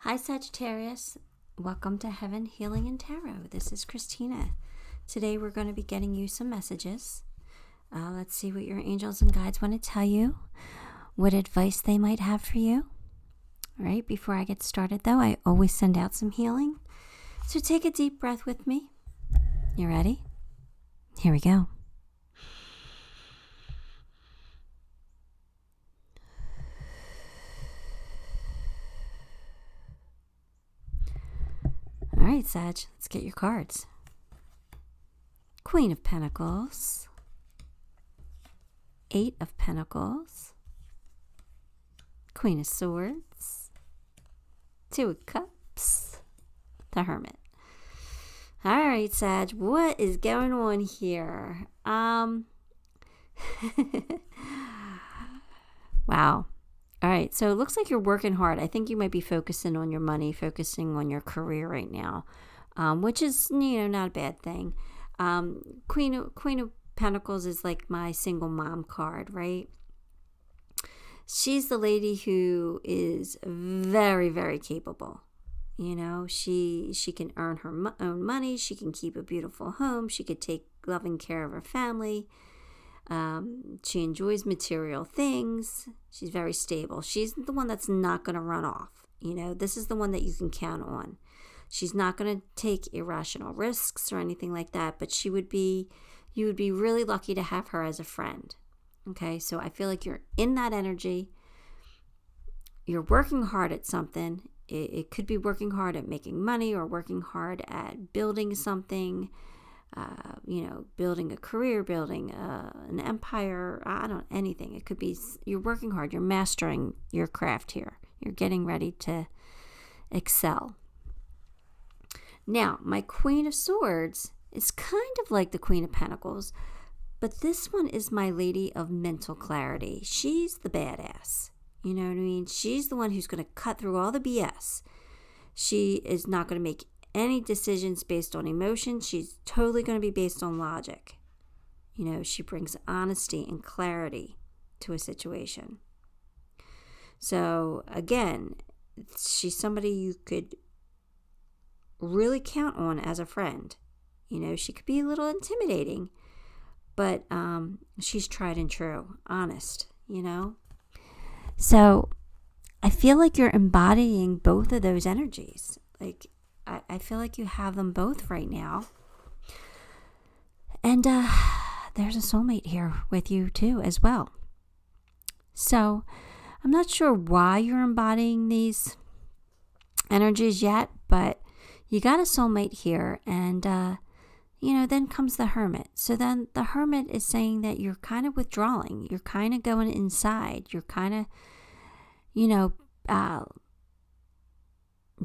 Hi Sagittarius, welcome to Heaven, Healing, and Tarot. This is Christina. Today we're going to be getting you some messages. Let's see what your angels and guides want to tell you, what advice they might have for you. All right, before I get started though, I always send out some healing. So take a deep breath with me. You ready? Here we go. All right, Sag, let's get your cards. Queen of Pentacles, Eight of Pentacles, Queen of Swords, Two of Cups, the Hermit. All right, Sag, what is going on here? Wow. All right, so it looks like you're working hard. I think you might be focusing on your money, focusing on your career right now, which is, not a bad thing. Queen of Pentacles is like my single mom card, right? She's the lady who is very, very capable. She can earn her own money. She can keep a beautiful home. She could take loving care of her family. She enjoys material things. She's very stable. She's the one that's not going to run off. This is the one that you can count on. She's not going to take irrational risks or anything like that, but you would be really lucky to have her as a friend. Okay, so I feel like you're in that energy. You're working hard at something. It could be working hard at making money or working hard at building something. Building a career, building an empire, anything. It could be you're working hard, you're mastering your craft here. You're getting ready to excel. Now, my Queen of Swords is kind of like the Queen of Pentacles, but this one is my lady of mental clarity. She's the badass. You know what I mean? She's the one who's going to cut through all the BS. She is not going to make any decisions based on emotion. She's totally going to be based on logic. She brings honesty and clarity to a situation. So again, she's somebody you could really count on as a friend. She could be a little intimidating, but she's tried and true, honest, So I feel like you're embodying both of those energies. Like, I feel like you have them both right now. And there's a soulmate here with you too as well. So I'm not sure why you're embodying these energies yet, but you got a soulmate here. And, then comes the Hermit. So then the Hermit is saying that you're kind of withdrawing. You're kind of going inside. You're kind of,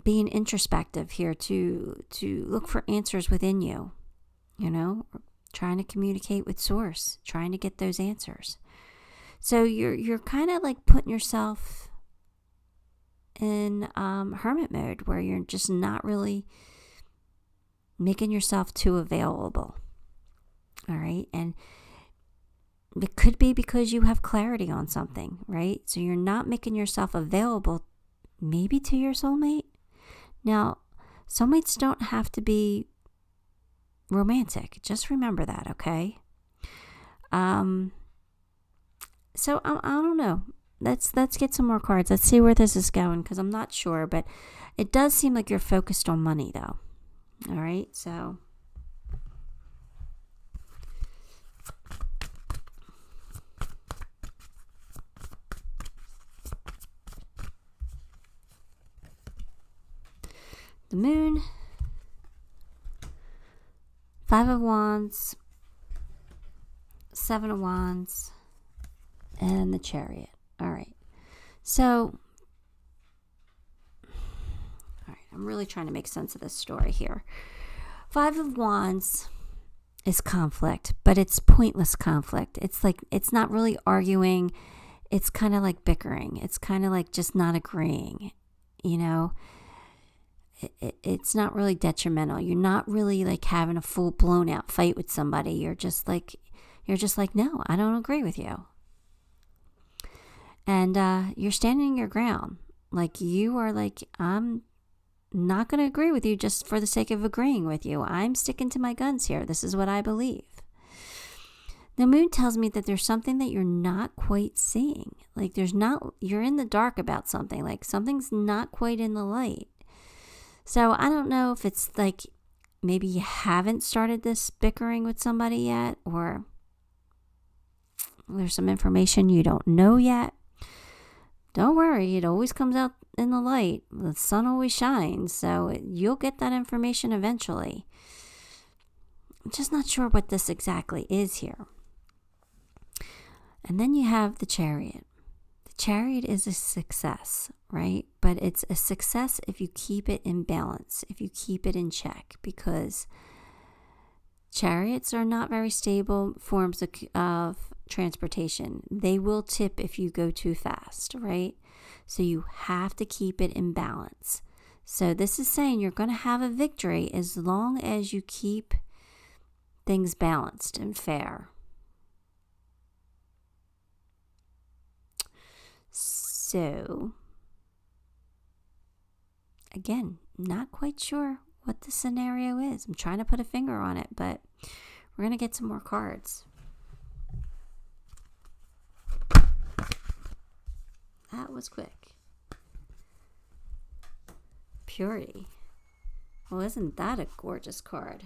being introspective here to look for answers within you, trying to communicate with source, trying to get those answers. So you're kind of like putting yourself in hermit mode where you're just not really making yourself too available. All right. And it could be because you have clarity on something, right? So you're not making yourself available maybe to your soulmate. Now, soulmates don't have to be romantic. Just remember that, okay? So I don't know. Let's get some more cards. Let's see where this is going because I'm not sure, but it does seem like you're focused on money, though. All right, so the Moon, Five of Wands, Seven of Wands, and the Chariot. All right. So, I'm really trying to make sense of this story here. Five of Wands is conflict, but it's pointless conflict. It's like, it's not really arguing. It's kind of like bickering. It's kind of like just not agreeing, It's not really detrimental. You're not really like having a full blown out fight with somebody. You're just like, no, I don't agree with you. And you're standing your ground. Like you are like, I'm not going to agree with you just for the sake of agreeing with you. I'm sticking to my guns here. This is what I believe. The moon tells me that there's something that you're not quite seeing. Like you're in the dark about something. Like something's not quite in the light. So I don't know if it's like maybe you haven't started this bickering with somebody yet, or there's some information you don't know yet. Don't worry, it always comes out in the light. The sun always shines, so you'll get that information eventually. I'm just not sure what this exactly is here. And then you have the Chariot. The Chariot is a success, right? But it's a success if you keep it in balance, if you keep it in check, because chariots are not very stable forms of transportation. They will tip if you go too fast, right? So you have to keep it in balance. So this is saying you're going to have a victory as long as you keep things balanced and fair. So, again, not quite sure what the scenario is. I'm trying to put a finger on it, but we're going to get some more cards. That was quick. Purity. Well, isn't that a gorgeous card?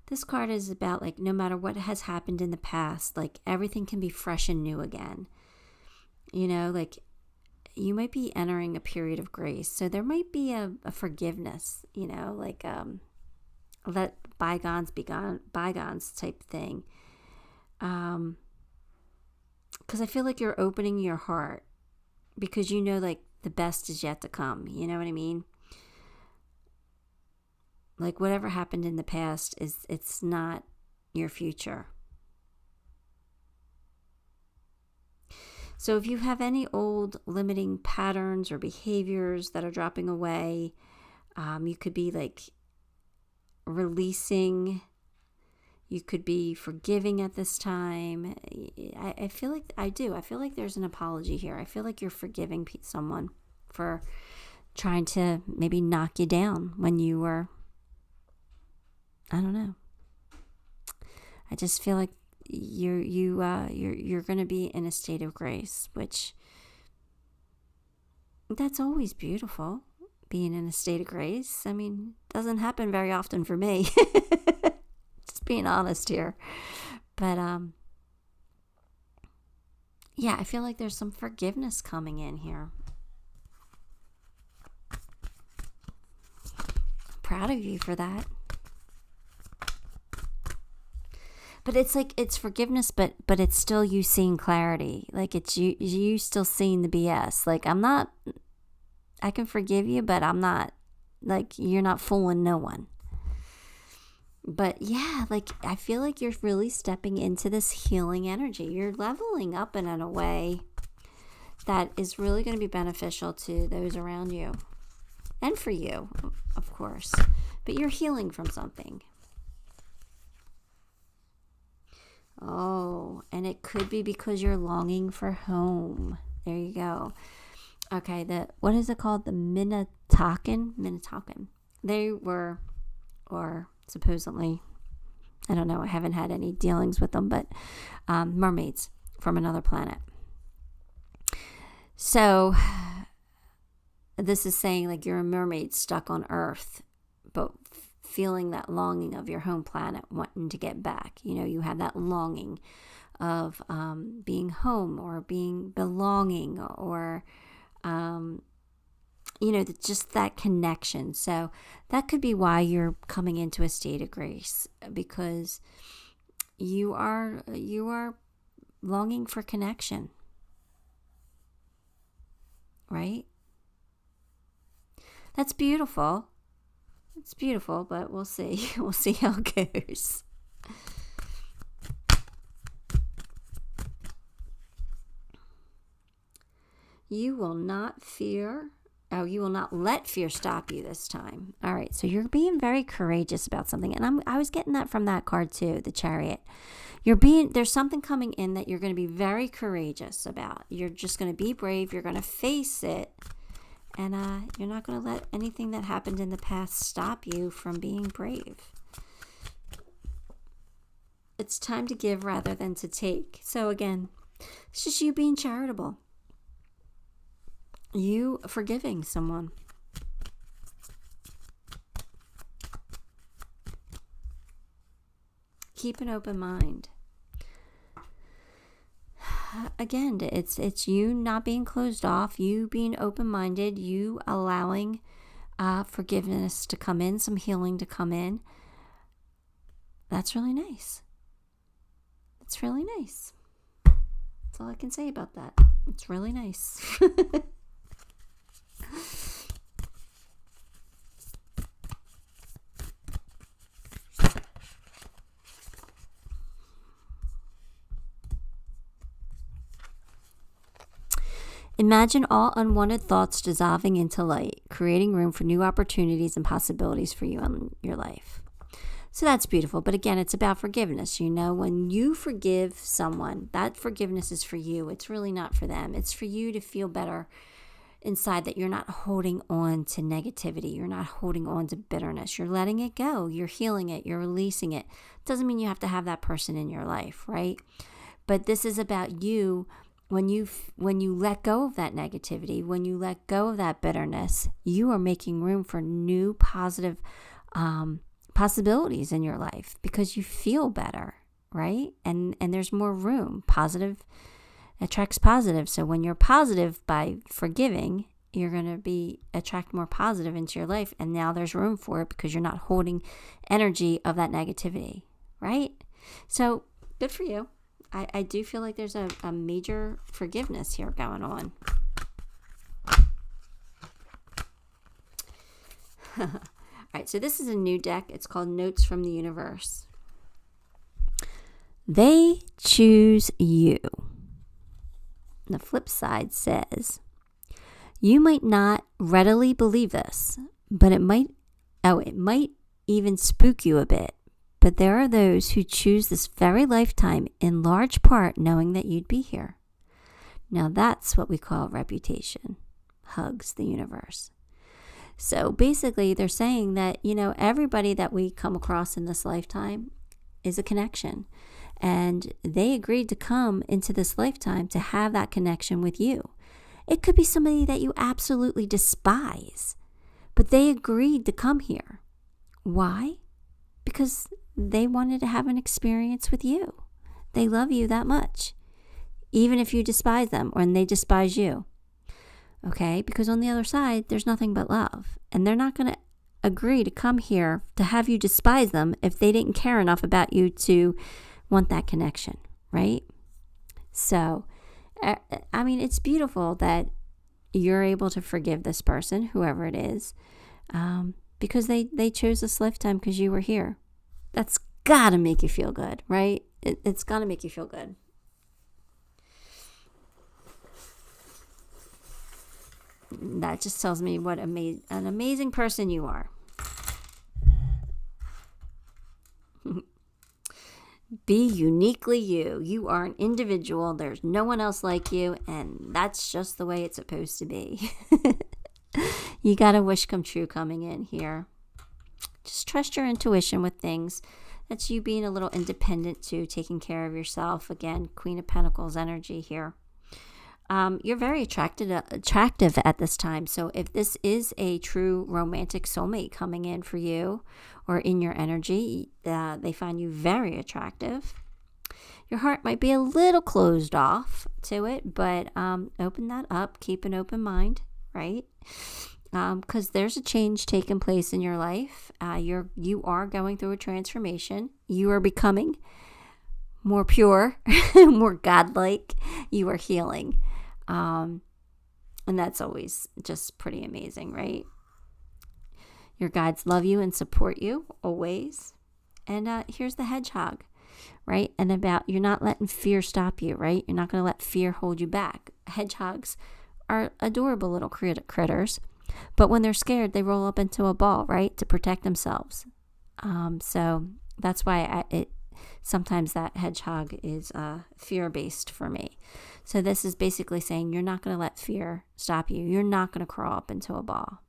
This card is about like no matter what has happened in the past, like everything can be fresh and new again. You know, like you might be entering a period of grace. So there might be a forgiveness, you know, like let bygones be bygones type thing. Because I feel like you're opening your heart because you know like the best is yet to come. You know what I mean? Like whatever happened in the past it's not your future. So if you have any old limiting patterns or behaviors that are dropping away, you could be like releasing. You could be forgiving at this time. I feel like I do. I feel like there's an apology here. I feel like you're forgiving someone for trying to maybe knock you down when you were, I don't know. I just feel like you're going to be in a state of grace, which that's always beautiful. Being in a state of grace. I mean, doesn't happen very often for me. Just being honest here. But yeah, I feel like there's some forgiveness coming in here. I'm proud of you for that. But it's like, it's forgiveness, but it's still you seeing clarity. Like it's you still seeing the BS. Like I can forgive you, but I'm not, like, you're not fooling no one. But yeah, like I feel like you're really stepping into this healing energy. You're leveling up in a way that is really going to be beneficial to those around you. And for you, of course. But you're healing from something. Oh, and it could be because you're longing for home. There you go. Okay, what is it called? The Minnetonkan. They were, or supposedly, I don't know, I haven't had any dealings with them, but mermaids from another planet. So this is saying like you're a mermaid stuck on Earth, but feeling that longing of your home planet, wanting to get back. You know, you have that longing of being home or being belonging or, you know, just that connection. So that could be why you're coming into a state of grace, because you are longing for connection, right? That's beautiful. It's beautiful, but we'll see. We'll see how it goes. You will not fear. Oh, you will not let fear stop you this time. All right, so you're being very courageous about something. And I was getting that from that card too, the Chariot. there's something coming in that you're going to be very courageous about. You're just going to be brave. You're going to face it. And you're not going to let anything that happened in the past stop you from being brave. It's time to give rather than to take. So again, it's just you being charitable. You forgiving someone. Keep an open mind. Again, it's you not being closed off, you being open-minded, you allowing forgiveness to come in, some healing to come in. That's really nice. It's really nice. That's all I can say about that. It's really nice. Imagine all unwanted thoughts dissolving into light, creating room for new opportunities and possibilities for you in your life. So that's beautiful. But again, it's about forgiveness. You know, when you forgive someone, that forgiveness is for you. It's really not for them. It's for you to feel better inside, that you're not holding on to negativity. You're not holding on to bitterness. You're letting it go. You're healing it. You're releasing it. Doesn't mean you have to have that person in your life, right? But this is about you. When you let go of that negativity, when you let go of that bitterness, you are making room for new positive possibilities in your life because you feel better, right? And there's more room. Positive attracts positive. So when you're positive by forgiving, you're going to attract more positive into your life. And now there's room for it because you're not holding energy of that negativity, right? So good for you. I do feel like there's a major forgiveness here going on. All right, so this is a new deck. It's called Notes from the Universe. They choose you. The flip side says, you might not readily believe this, but it might even spook you a bit. But there are those who choose this very lifetime in large part knowing that you'd be here. Now that's what we call reputation. Hugs the universe. So basically they're saying that, everybody that we come across in this lifetime is a connection. And they agreed to come into this lifetime to have that connection with you. It could be somebody that you absolutely despise, but they agreed to come here. Why? Because they wanted to have an experience with you. They love you that much, even if you despise them or they despise you. Okay? Because on the other side, there's nothing but love. And they're not going to agree to come here to have you despise them if they didn't care enough about you to want that connection, right? So, it's beautiful that you're able to forgive this person, whoever it is, because they chose this lifetime because you were here. That's gotta make you feel good, right? It's gotta make you feel good. That just tells me what an amazing person you are. Be uniquely you. You are an individual. There's no one else like you, and that's just the way it's supposed to be. You got a wish come true coming in here. Just trust your intuition with things. That's you being a little independent too, taking care of yourself. Again, Queen of Pentacles energy here. You're very attractive at this time. So if this is a true romantic soulmate coming in for you or in your energy, they find you very attractive. Your heart might be a little closed off to it, but open that up. Keep an open mind, right? Because there's a change taking place in your life. You are going through a transformation. You are becoming more pure, more godlike. You are healing. And that's always just pretty amazing, right? Your guides love you and support you always. And here's the hedgehog, right? And about you're not letting fear stop you, right? You're not going to let fear hold you back. Hedgehogs are adorable little critters. But when they're scared, they roll up into a ball, right, to protect themselves. So that's why sometimes that hedgehog is fear-based for me. So this is basically saying you're not going to let fear stop you. You're not going to crawl up into a ball.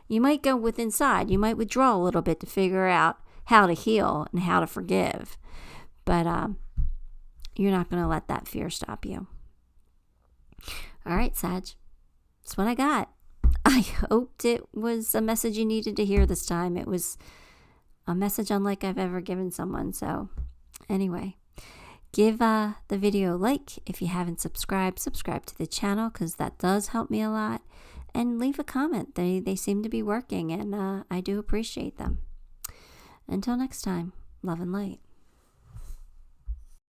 You might go with inside. You might withdraw a little bit to figure out how to heal and how to forgive. But you're not going to let that fear stop you. All right, Sag. That's what I got. I hoped it was a message you needed to hear this time. It was a message unlike I've ever given someone. So anyway, give the video a like. If you haven't subscribed, subscribe to the channel because that does help me a lot. And leave a comment. They seem to be working, and I do appreciate them. Until next time, love and light.